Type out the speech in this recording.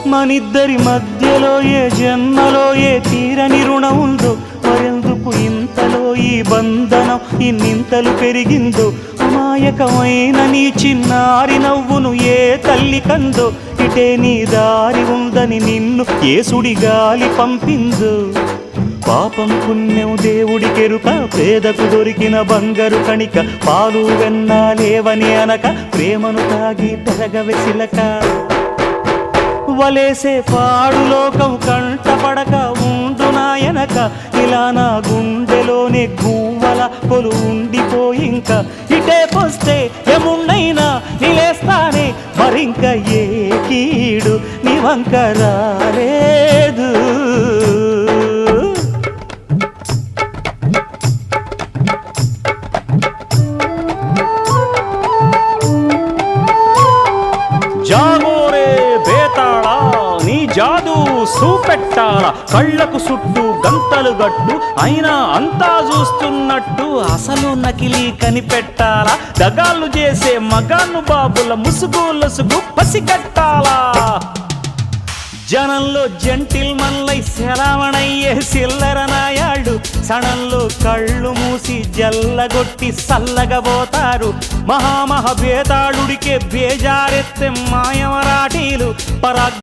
మనిద్దరి మధ్యలో ఏ జన్మలో ఏ తీరని రుణం ఉందో, మరెందుకు ఇంతలో ఈ బంధనం ఇన్నింతలు పెరిగిందో. అమాయకమైన నీ చిన్నారి నవ్వును ఏ తల్లి కందో, ఇటే నీ దారి ఉందని నిన్ను ఏ సుడిగాలి పంపిందో. పాపం పుణ్యం దేవుడికెరుక, పేదకు దొరికిన బంగారు కణిక, పాలు వెన్న లేవని అనక ప్రేమను తాగి పెరగవె చిలక. వలేసే పాడు లోకం కంటపడక ఉండు నాయనక, ఇలా నా గుండెలోనే గువ్వల కొలు ఉండిపోయింక. ఇటేకొస్తే ఎముండైనా నిలేస్తానే, మరింక ఏ కీడు నీ వంక రాలేదు. జాగోరే బేతాళా, నీ జాదు సూపెట్టాల, కళ్ళకు చుట్టూ గంతలు గట్టు అయినా అంతా చూస్తున్నట్టు, అసలు నకిలీ కనిపెట్టాలా. దగాళ్ళు చేసే మగాను బాబుల ముసుగు లొసుగు పసిగట్టాలా. జనంలో జంటిల్ మల్లై సెలవణయ్యే సిల్లర నాయాళ్ళు, సణంలో కళ్ళు మూసి జల్లగొట్టి సల్లగబోతారు. మహామహ బేతాళుడికే బేజారెత్తే మాయమరాఠీలు పరాగ్